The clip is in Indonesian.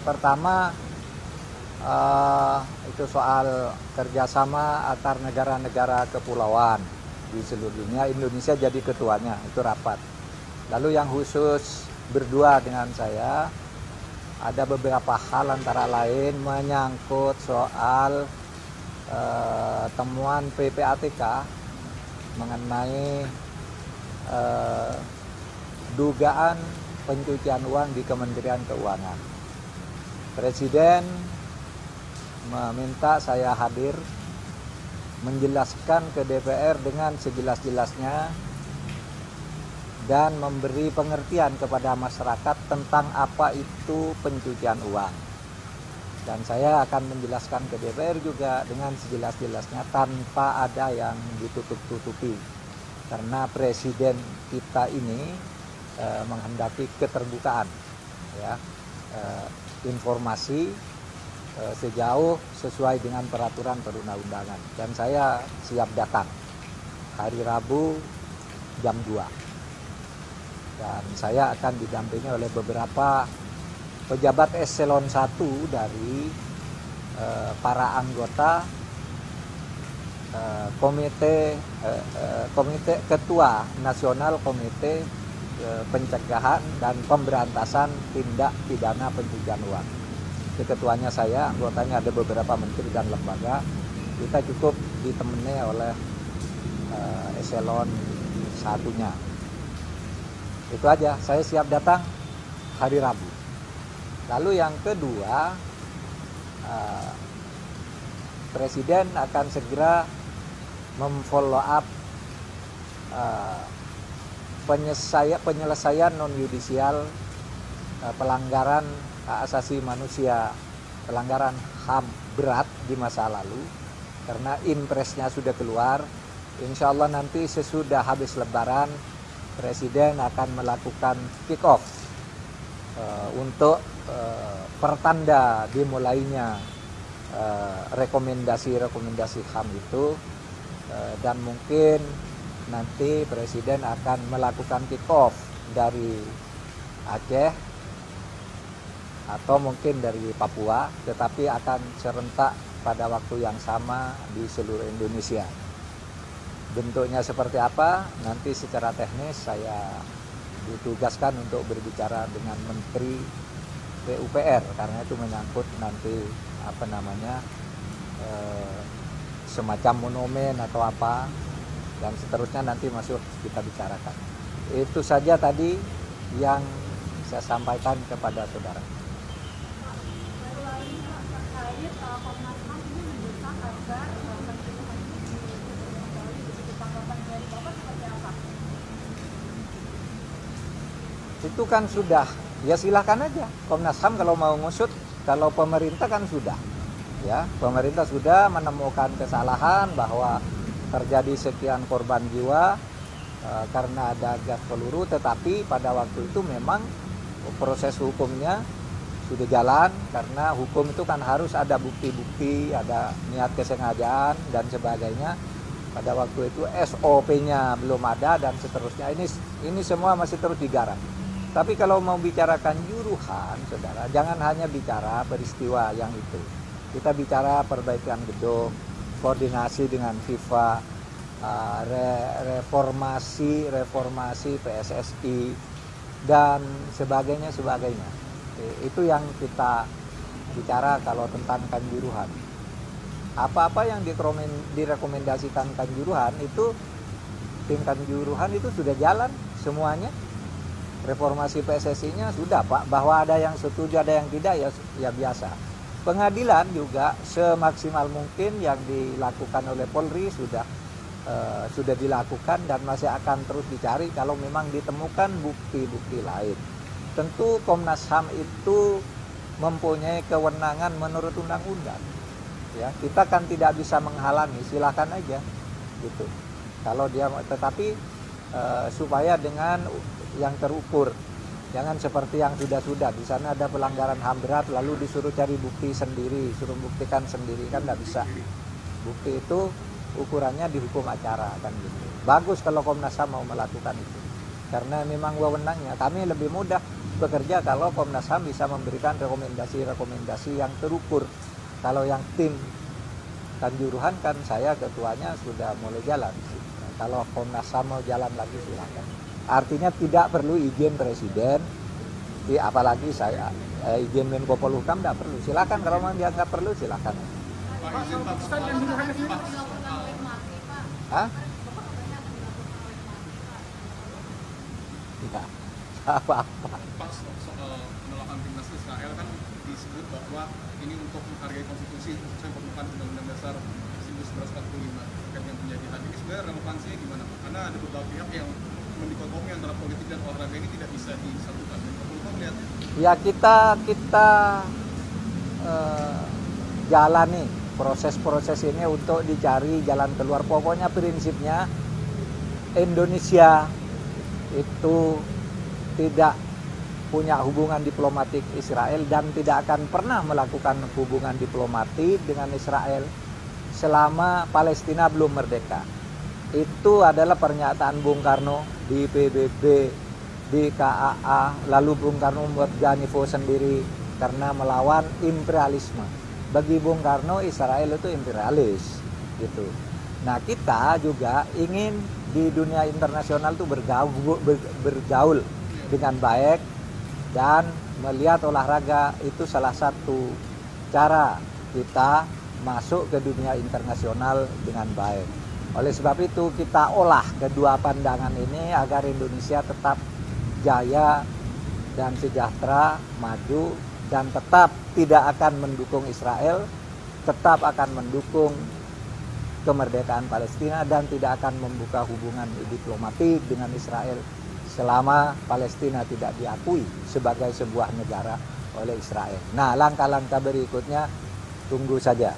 Pertama, itu soal kerjasama antar negara-negara kepulauan di seluruh dunia. Indonesia jadi ketuanya, itu rapat. Lalu yang khusus berdua dengan saya, ada beberapa hal antara lain menyangkut soal temuan PPATK mengenai dugaan pencucian uang di Kementerian Keuangan. Presiden meminta saya hadir menjelaskan ke DPR dengan sejelas-jelasnya dan memberi pengertian kepada masyarakat tentang apa itu pencucian uang. Dan saya akan menjelaskan ke DPR juga dengan sejelas-jelasnya tanpa ada yang ditutup-tutupi. Karena presiden kita ini menghendaki keterbukaan, ya, informasi sejauh sesuai dengan peraturan perundang-undangan. Dan saya siap datang hari Rabu jam 2. Dan saya akan didampingi oleh beberapa pejabat eselon 1 dari para anggota komite ketua nasional komite pencegahan dan pemberantasan tindak pidana pencucian uang. Ketuanya saya, anggotanya ada beberapa menteri dan lembaga. Kita cukup ditemani oleh eselon 1-nya. Itu aja, saya siap datang hari Rabu. Lalu yang kedua, Presiden akan segera memfollow up penyelesaian non-yudisial pelanggaran hak asasi manusia, pelanggaran HAM berat di masa lalu. Karena impresnya sudah keluar, insya Allah nanti sesudah habis Lebaran, Presiden akan melakukan kick off untuk pertanda dimulainya rekomendasi-rekomendasi HAM itu, dan mungkin nanti Presiden akan melakukan kick off dari Aceh atau mungkin dari Papua, tetapi akan serentak pada waktu yang sama di seluruh Indonesia. Bentuknya seperti apa, nanti secara teknis saya ditugaskan untuk berbicara dengan Menteri PUPR, karena itu menyangkut nanti semacam monumen atau apa, dan seterusnya nanti masuk kita bicarakan. Itu saja tadi yang saya sampaikan kepada saudara. Itu kan sudah, ya silahkan aja Komnas HAM kalau mau ngusut. Kalau pemerintah kan sudah, ya, pemerintah sudah menemukan kesalahan bahwa terjadi sekian korban jiwa karena ada gas peluru, tetapi pada waktu itu memang proses hukumnya sudah jalan, karena hukum itu kan harus ada bukti-bukti, ada niat kesengajaan dan sebagainya. Pada waktu itu SOP-nya belum ada dan seterusnya. Ini semua masih terus digarap. Tapi kalau mau bicarakan juruhan, saudara, jangan hanya bicara peristiwa yang itu. Kita bicara perbaikan gedung, koordinasi dengan FIFA, reformasi PSSI, dan sebagainya. Itu yang kita bicara kalau tentang Kanjuruhan. Apa-apa yang direkomendasikan Kanjuruhan itu, tim Kanjuruhan itu sudah jalan semuanya. Reformasi PSSI-nya sudah, Pak. Bahwa ada yang setuju, ada yang tidak, ya biasa. Pengadilan juga semaksimal mungkin yang dilakukan oleh Polri sudah dilakukan dan masih akan terus dicari kalau memang ditemukan bukti-bukti lain. Tentu Komnas HAM itu mempunyai kewenangan menurut undang-undang. Ya, kita kan tidak bisa menghalangi, silakan aja gitu. Kalau dia, tetapi supaya dengan yang terukur, jangan seperti yang sudah di sana ada pelanggaran HAM berat lalu disuruh cari bukti sendiri, suruh buktikan sendiri, kan nggak bisa. Bukti itu ukurannya di hukum acara kan gitu. Bagus kalau Komnas HAM mau melakukan itu, karena memang wewenangnya. Kami lebih mudah bekerja kalau Komnas HAM bisa memberikan rekomendasi-rekomendasi yang terukur. Kalau yang tim Kanjuruhan kan saya ketuanya sudah mulai jalan. Kalau Komnas HAM mau jalan lagi silakan. Artinya tidak perlu izin presiden, apalagi saya izin Menko Polhukam tidak perlu. Silakan kalau memang dianggap perlu silakan. Hah? Tidak apa-apa. Pas soal penolakan timnas Israel kan disebut bahwa ini untuk menghargai konstitusi sesuai pembukaan Undang-Undang Dasar 1945 terkait dengan penjajahan. Ini sebenarnya relevansinya gimana Pak? Karena ada beberapa pihak yang mendikotomi antara politik dan olahraga ini tidak bisa disatukan. Kalau melihatnya? Ya kita jalani proses-proses ini untuk dicari jalan keluar. Pokoknya prinsipnya Indonesia itu tidak punya hubungan diplomatik Israel dan tidak akan pernah melakukan hubungan diplomatik dengan Israel selama Palestina belum merdeka. Itu adalah pernyataan Bung Karno di PBB, di KAA, lalu Bung Karno membuat Janivo sendiri karena melawan imperialisme. Bagi Bung Karno Israel itu imperialis gitu. Nah, kita juga ingin di dunia internasional itu bergaul dengan baik dan melihat olahraga itu salah satu cara kita masuk ke dunia internasional dengan baik. Oleh sebab itu kita olah kedua pandangan ini agar Indonesia tetap jaya dan sejahtera, maju dan tetap tidak akan mendukung Israel, tetap akan mendukung kemerdekaan Palestina dan tidak akan membuka hubungan diplomatik dengan Israel selama Palestina tidak diakui sebagai sebuah negara oleh Israel. Nah, langkah-langkah berikutnya tunggu saja.